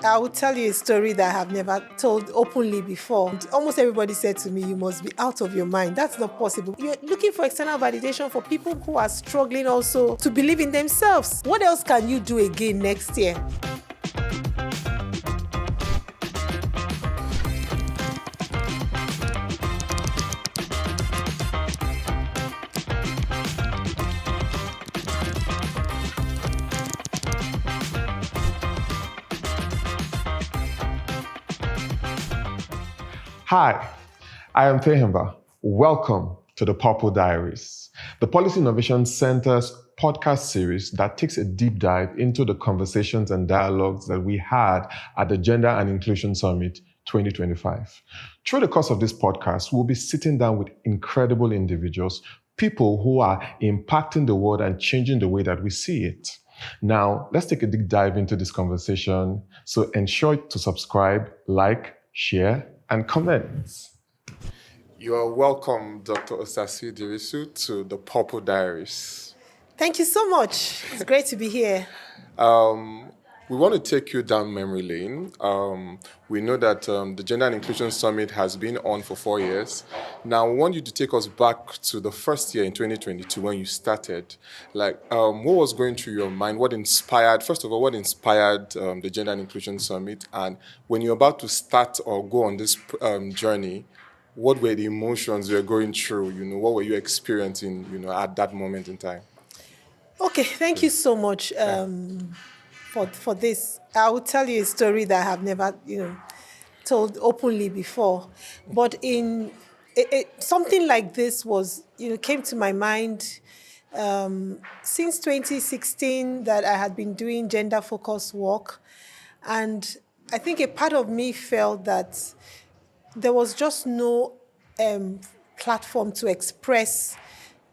I will tell you a story that I have never told openly before. Almost everybody said to me, you must be out of your mind. That's not possible. You're looking for external validation for people who are struggling also to believe in themselves. What else can you do again next year? Hi, I am Fehemba. Welcome to the Purple Diaries, the Policy Innovation Center's podcast series that takes a deep dive into the conversations and dialogues that we had at the Gender and Inclusion Summit 2025. Through the course of this podcast, we'll be sitting down with incredible individuals, people who are impacting the world and changing the way that we see it. Now, let's take a deep dive into this conversation. So ensure to subscribe, like, share, and comment. You are welcome, Dr. Osasuyi Dirisu, to the Purple Diaries. Thank you so much. It's great to be here. We want to take you down memory lane. We know that the Gender and Inclusion Summit has been on for 4 years. Now, we want you to take us back to the first year in 2022 when you started. What was going through your mind? First of all, what inspired the Gender and Inclusion Summit? And when you're about to start or go on this journey, what were the emotions you were going through? What were you experiencing, at that moment in time? Okay, thank you so much. For this. I will tell you a story that I have never, told openly before. But something like this came to my mind since 2016 that I had been doing gender-focused work. And I think a part of me felt that there was just no platform to express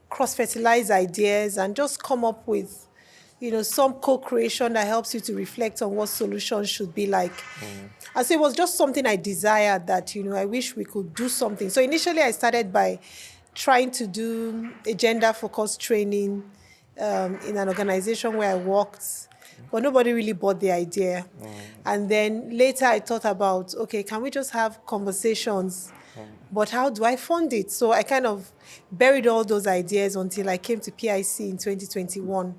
cross-fertilize ideas and just come up with some co-creation that helps you to reflect on what solutions should be like. And so it was just something I desired that, I wish we could do something. So initially I started by trying to do a gender-focused training in an organization where I worked, but nobody really bought the idea. And then later I thought about, okay, can we just have conversations? But how do I fund it? So I kind of buried all those ideas until I came to PIC in 2021.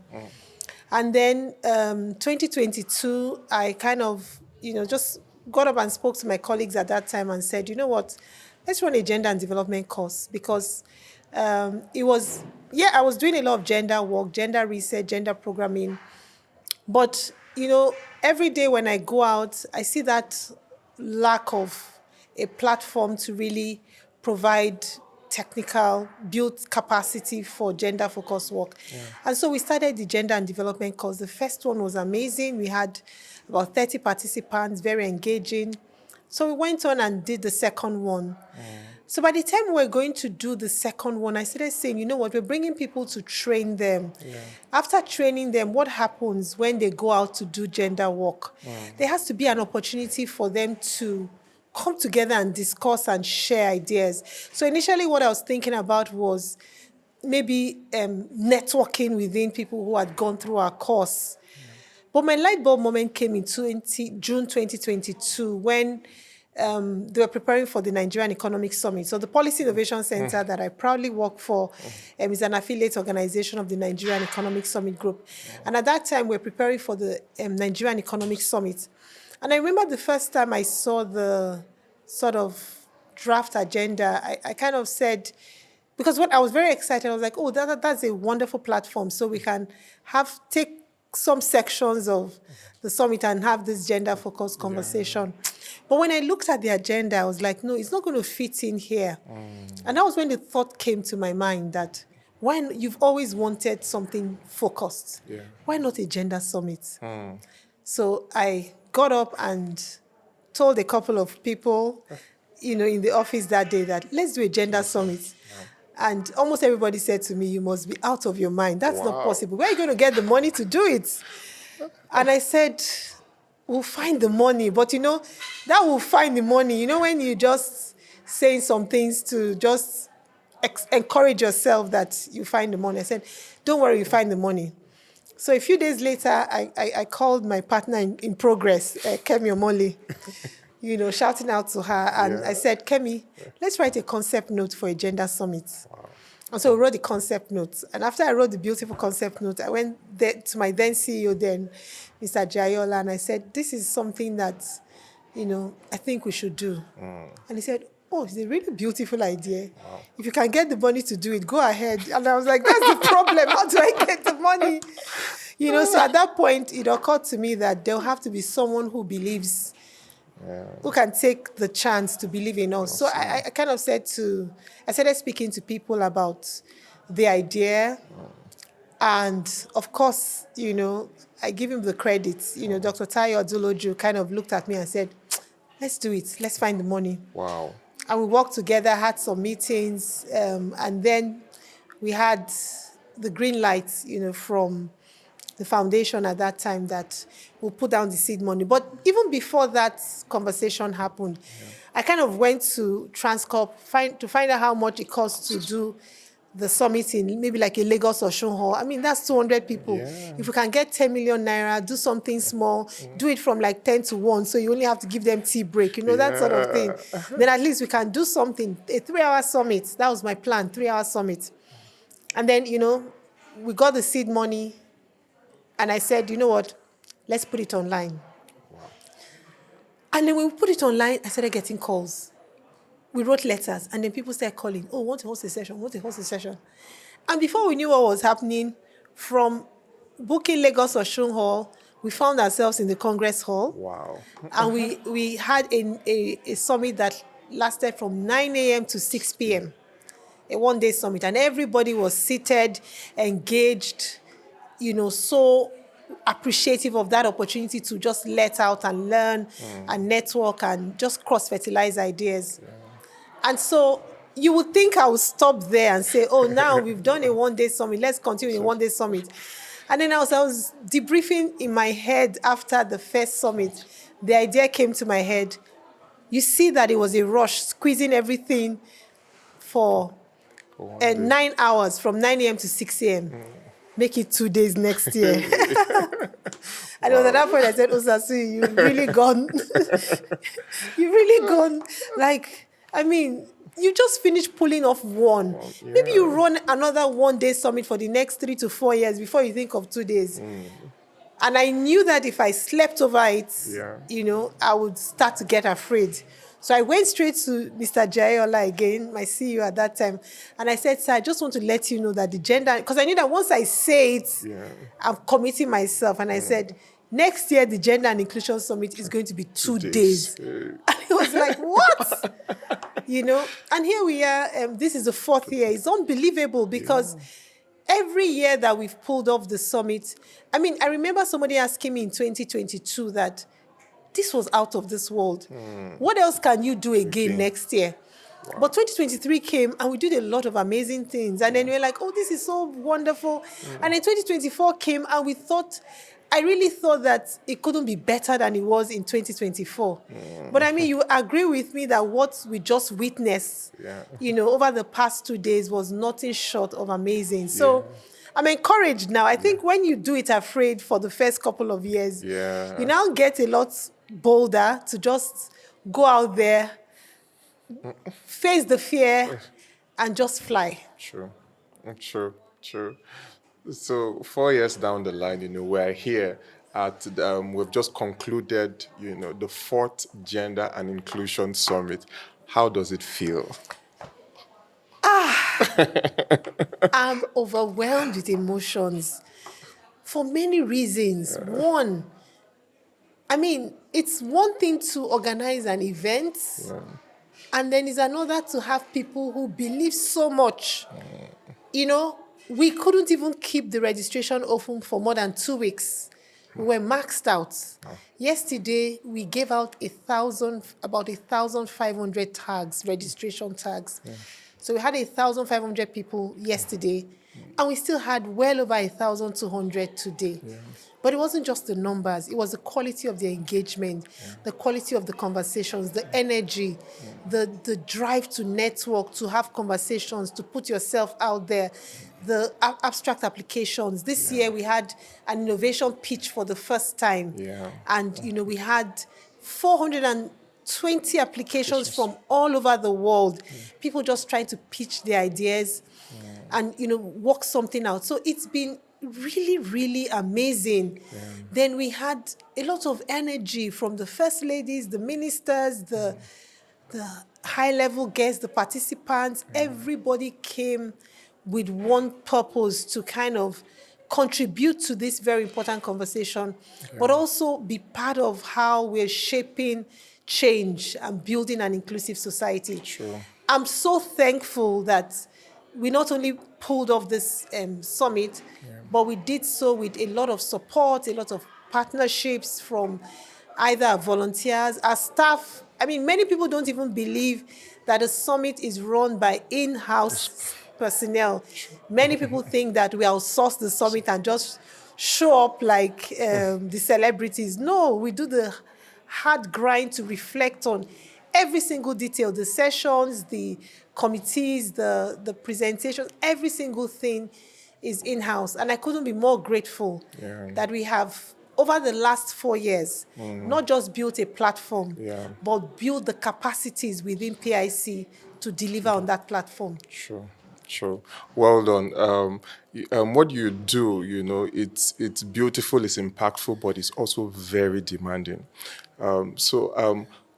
And then 2022, I kind of, just got up and spoke to my colleagues at that time and said, you know what, let's run a gender and development course because I was doing a lot of gender work, gender research, gender programming. But, every day when I go out, I see that lack of a platform to really provide build capacity for gender-focused work. Yeah. And so we started the Gender and Development course. The first one was amazing. We had about 30 participants, very engaging. So we went on and did the second one. So by the time we were going to do the second one, I started saying, you know what, we're bringing people to train them. Yeah. After training them, what happens when they go out to do gender work? There has to be an opportunity for them to come together and discuss and share ideas. So initially what I was thinking about was maybe networking within people who had gone through our course. But my light bulb moment came in June 2022 when they were preparing for the Nigerian Economic Summit. So the Policy Innovation Center that I proudly work for is an affiliate organization of the Nigerian Economic Summit Group. And at that time, we were preparing for the Nigerian Economic Summit. And I remember the first time I saw the sort of draft agenda, I kind of said, because I was very excited, I was like, oh, that's a wonderful platform. So we can take some sections of the summit and have this gender-focused conversation. Yeah. But when I looked at the agenda, I was like, no, it's not going to fit in here. And that was when the thought came to my mind that when you've always wanted something focused, why not a gender summit? So I got up and told a couple of people, in the office that day that let's do a gender summit. And almost everybody said to me, you must be out of your mind. That's not possible. Where are you going to get the money to do it? And I said, we'll find the money. But, that will find the money. When you just saying some things to just encourage yourself that you find the money. I said, don't worry, you find the money. So a few days later, I called my partner in progress, Kemi Omole, shouting out to her. And I said, Kemi, let's write a concept note for a gender summit. And so we wrote the concept note. And after I wrote the beautiful concept note, I went there to my then CEO then, Mr. Jayola, and I said, this is something that, I think we should do. And he said, oh, it's a really beautiful idea. Wow. If you can get the money to do it, go ahead. And I was like, that's the problem. How do I get the money? So at that point, it occurred to me that there'll have to be someone who believes, who can take the chance to believe in us. Awesome. So I kind of I started speaking to people about the idea. And of course, I give him the credit. Dr. Tayo Aduloju kind of looked at me and said, let's do it. Let's find the money. Wow. And we worked together, had some meetings, and then we had the green light, from the foundation at that time that we'll put down the seed money. But even before that conversation happened, I kind of went to Transcorp to find out how much it costs to do the summit in maybe like a Lagos or Shunhall. I mean, that's 200 people. Yeah. If we can get 10 million naira, do something small, do it from like 10 to 1, so you only have to give them tea break, that sort of thing. Then at least we can do something, a 3-hour summit. That was my plan, 3-hour summit. And then, we got the seed money, and I said, you know what, let's put it online. Wow. And then when we put it online, I started getting calls. We wrote letters, and then people started calling, oh, want to host a session. And before we knew what was happening, from booking Lagos or Shunhall, we found ourselves in the Congress Hall. Wow. And we had a summit that lasted from 9 a.m. to 6 p.m., a one-day summit. And everybody was seated, engaged, so appreciative of that opportunity to just let out and learn and network and just cross-fertilize ideas. Yeah. And so you would think I would stop there and say, oh, now we've done a one-day summit. Let's continue a one-day summit. And then I was debriefing in my head after the first summit. The idea came to my head. You see that it was a rush, squeezing everything for 9 hours, from 9 a.m. to 6 a.m. Make it 2 days next year. And it was at that point I said, Osasuyi, you've really gone. You've really gone. Like, I mean, you just finished pulling off one. Yeah. Maybe you run another one-day summit for the next 3 to 4 years before you think of 2 days. And I knew that if I slept over it, I would start to get afraid. So I went straight to Mr. Jayola again, my CEO at that time. And I said, sir, I just want to let you know that the gender, because I knew that once I say it, I'm committing myself. And I said, next year, the Gender and Inclusion Summit is going to be 2 days. And he was like, what? And here we are. This is the 4th year. It's unbelievable because every year that we've pulled off the summit, I mean, I remember somebody asking me in 2022 that this was out of this world. What else can you do again next year? Wow. But 2023 came and we did a lot of amazing things. And then we were like, oh, this is so wonderful. And then 2024 came and I really thought that it couldn't be better than it was in 2024. But I mean, you agree with me that what we just witnessed, over the past 2 days was nothing short of amazing. So I'm encouraged now. I think when you do it afraid for the first couple of years, you now get a lot bolder to just go out there, face the fear, and just fly. True. So 4 years down the line, we're here at, we've just concluded, the 4th Gender and Inclusion Summit. How does it feel? I'm overwhelmed with emotions for many reasons. One, I mean, it's one thing to organize an event, and then it's another to have people who believe so much. We couldn't even keep the registration open for more than 2 weeks. We were maxed out. Yesterday, we gave out about 1,500 tags, registration tags. So we had 1,500 people yesterday. And we still had well over 1,200 today. Yeah. But it wasn't just the numbers, it was the quality of the engagement, the quality of the conversations, the energy, the drive to network, to have conversations, to put yourself out there, the abstract applications. This year we had an innovation pitch for the first time. Yeah. And, we had 420 applications from all over the world. People just trying to pitch their ideas and, work something out. So it's been really, really amazing. Then we had a lot of energy from the first ladies, the ministers, the high-level guests, the participants. Everybody came with one purpose to kind of contribute to this very important conversation, but also be part of how we're shaping change and building an inclusive society. True. I'm so thankful that we not only pulled off this summit, but we did so with a lot of support, a lot of partnerships from either our volunteers, our staff. I mean, many people don't even believe that a summit is run by in-house personnel. Many people think that we outsource the summit and just show up like the celebrities. No, we do the hard grind to reflect on every single detail, the sessions, the committees, the presentations, every single thing is in-house. And I couldn't be more grateful that we have, over the last 4 years, not just built a platform, but built the capacities within PIC to deliver on that platform. Sure. Well done. What you do, it's beautiful, it's impactful, but it's also very demanding.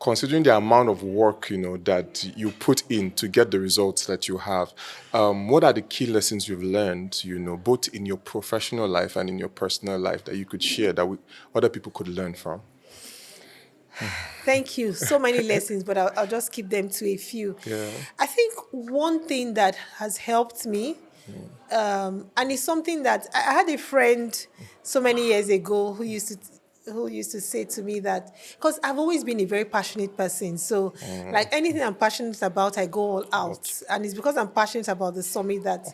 Considering the amount of work, that you put in to get the results that you have, what are the key lessons you've learned, both in your professional life and in your personal life that you could share that other people could learn from? Thank you. So many lessons, but I'll just keep them to a few. Yeah. I think one thing that has helped me, and it's something that I had a friend so many years ago who used to say to me that, because I've always been a very passionate person, so like anything I'm passionate about, I go all out. And it's because I'm passionate about the summit that,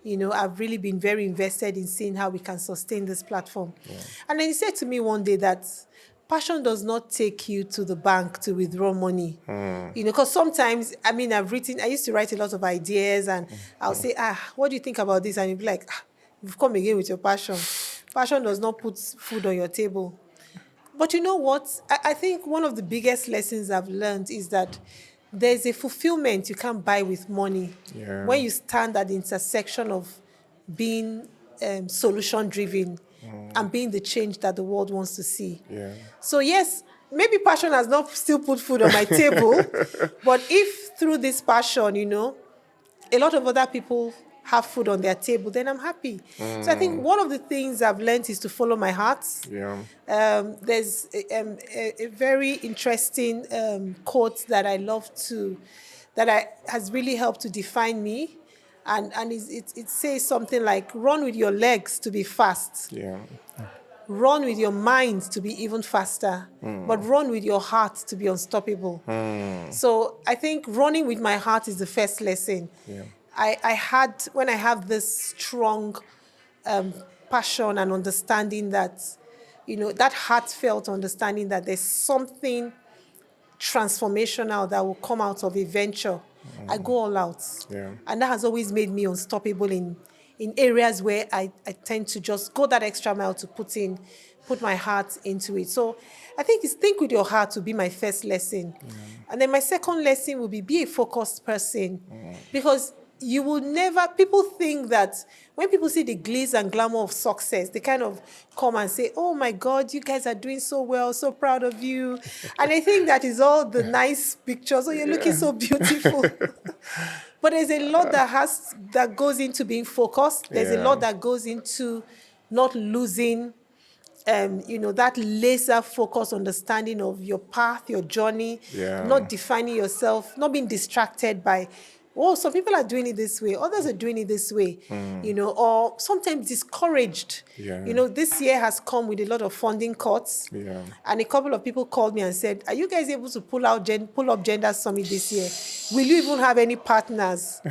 I've really been very invested in seeing how we can sustain this platform. And then he said to me one day that passion does not take you to the bank to withdraw money. Because sometimes, I used to write a lot of ideas and I'll say, what do you think about this? And you'll be like, you've come again with your passion. Passion does not put food on your table. But you know what? I think one of the biggest lessons I've learned is that there's a fulfillment you can't buy with money. When you stand at the intersection of being solution-driven and being the change that the world wants to see. So yes, maybe passion has not still put food on my table, but if through this passion, a lot of other people have food on their table, then I'm happy. So I think one of the things I've learned is to follow my heart. There's a very interesting quote that I love has really helped to define me. And it says something like, run with your legs to be fast. Run with your mind to be even faster. But run with your heart to be unstoppable. So I think running with my heart is the first lesson. When I have this strong passion and understanding that, that heartfelt understanding that there's something transformational that will come out of a venture, I go all out. And that has always made me unstoppable in areas where I tend to just go that extra mile to put my heart into it. So I think it's think with your heart to be my first lesson. And then my second lesson will be a focused person. Because you will never, people think that when people see the glitz and glamour of success, they kind of come and say, oh my God, you guys are doing so well, so proud of you. And I think that is all the nice pictures. Oh, you're looking so beautiful. But there's a lot that goes into being focused. There's a lot that goes into not losing, that laser focused understanding of your path, your journey, not defining yourself, not being distracted by, some people are doing it this way, others are doing it this way, or sometimes discouraged. This year has come with a lot of funding cuts. And a couple of people called me and said, are you guys able to pull up Gender Summit this year? Will you even have any partners?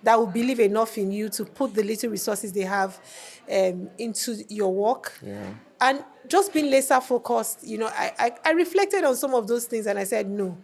that will believe enough in you to put the little resources they have into your work. Yeah. And just being laser focused, I reflected on some of those things and I said, no,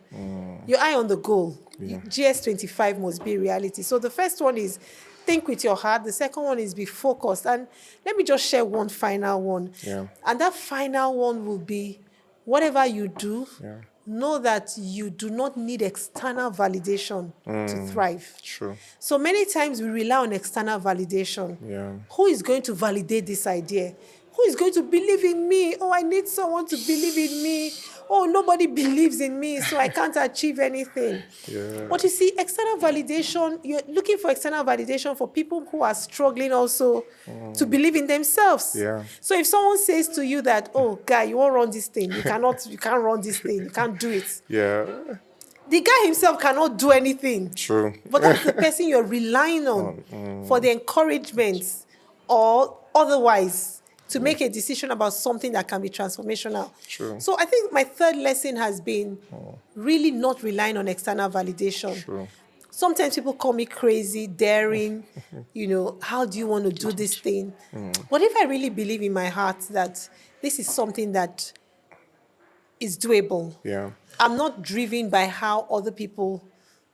your eye on the goal. Yeah. GS25 must be reality. So the first one is think with your heart. The second one is be focused. And let me just share one final one. Yeah. And that final one will be whatever you do, Yeah. know that you do not need external validation to thrive. True. So many times we rely on external validation. Yeah. Who is going to validate this idea? Who is going to believe in me? Oh, I need someone to believe in me. Oh, nobody believes in me, so I can't achieve anything. Yeah. But you see, external validation, you're looking for external validation for people who are struggling also to believe in themselves. Yeah. So if someone says to you that, oh, guy, you won't run this thing, you can't run this thing, you can't do it. Yeah. The guy himself cannot do anything. True. But that's the person you're relying on for the encouragement or otherwise to make a decision about something that can be transformational. True. So I think my third lesson has been really not relying on external validation. True. Sometimes people call me crazy, daring, how do you want to do this thing? But if I really believe in my heart that this is something that is doable, Yeah. I'm not driven by how other people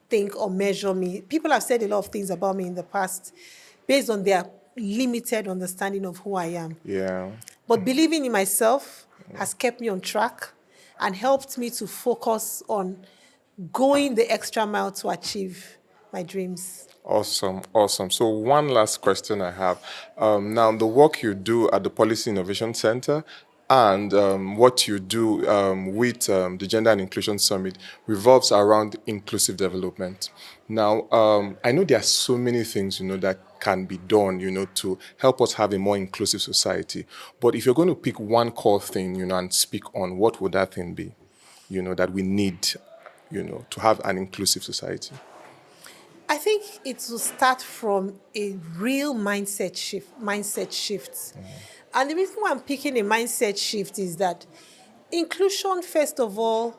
think or measure me. People have said a lot of things about me in the past based on their limited understanding of who I am. Yeah. But believing in myself has kept me on track and helped me to focus on going the extra mile to achieve my dreams. Awesome, awesome. So one last question I have. Now, the work you do at the Policy Innovation Center and what you do with the Gender and Inclusion Summit revolves around inclusive development. Now, I know there are so many things, that can be done, to help us have a more inclusive society. But if you're going to pick one core thing, and speak on, what would that thing be, that we need, to have an inclusive society? I think it will start from a real mindset shift. And the reason why I'm picking a mindset shift is that inclusion, first of all,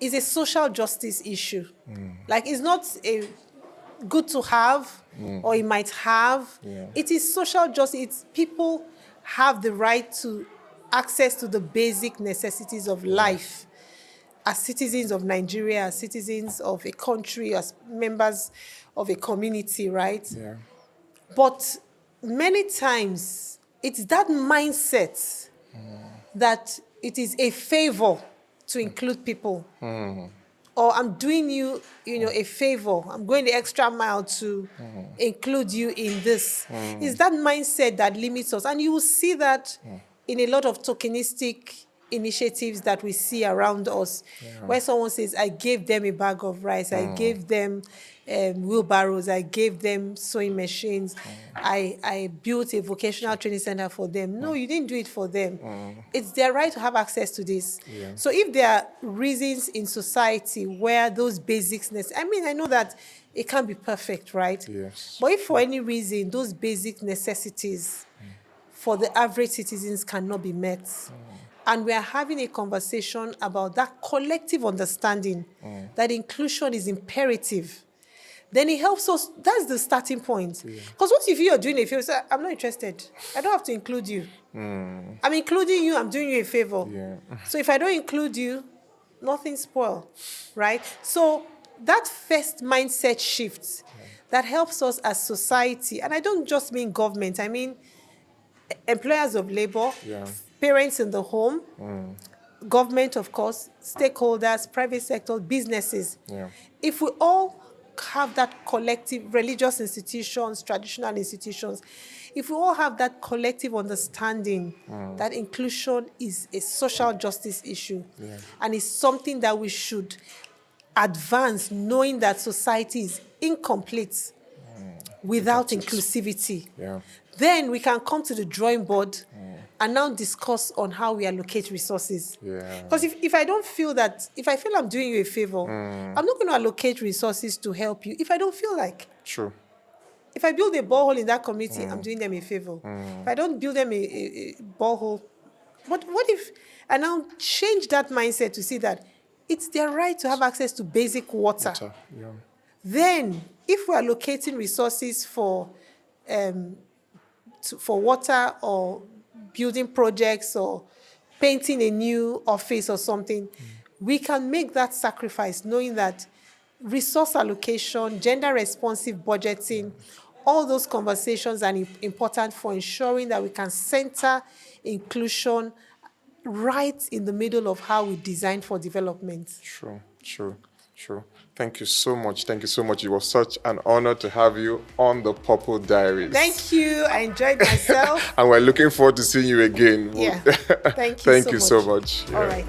is a social justice issue. Like, it's not a good to have or it might have. Yeah. It is social justice. It's people have the right to access to the basic necessities of life as citizens of Nigeria, as citizens of a country, as members of a community, right? Yeah. But many times, it's that mindset that it is a favor to include people. Or I'm doing you, a favor. I'm going the extra mile to include you in this. It's that mindset that limits us. And you will see that in a lot of tokenistic initiatives that we see around us, where someone says, I gave them a bag of rice, I gave them wheelbarrows, I gave them sewing machines, I built a vocational training center for them. No, you didn't do it for them. It's their right to have access to this. Yeah. So if there are reasons in society where those basics, I know that it can't be perfect, right? Yes. But if for any reason those basic necessities for the average citizens cannot be met, and we are having a conversation about that collective understanding that inclusion is imperative, then it helps us. That's the starting point. Because what if you're doing a favor? Say, I'm not interested. I don't have to include you. I'm including you. I'm doing you a favor. Yeah. So if I don't include you, nothing spoil, right? So that first mindset shift that helps us as society, and I don't just mean government, I mean employers of labor, Yeah. parents in the home, government, of course, stakeholders, private sector, businesses. Yeah. If we all have that collective, religious institutions, traditional institutions, if we all have that collective understanding that inclusion is a social justice issue and is something that we should advance, knowing that society is incomplete without inclusivity, then we can come to the drawing board and now discuss on how we allocate resources. Yeah. Because if I don't feel that, if I feel I'm doing you a favor, I'm not going to allocate resources to help you if I don't feel like. True. If I build a borehole in that community, I'm doing them a favor. If I don't build them a borehole, but what if I now change that mindset to see that it's their right to have access to basic water. Yeah. Then, if we are allocating resources for water or building projects or painting a new office or something, we can make that sacrifice knowing that resource allocation, gender responsive budgeting, all those conversations are important for ensuring that we can center inclusion right in the middle of how we design for development. Sure. Thank you so much. It was such an honor to have you on the Purple Diaries. Thank you. I enjoyed myself. And we're looking forward to seeing you again. Yeah. Thank you Thank you so much. All right.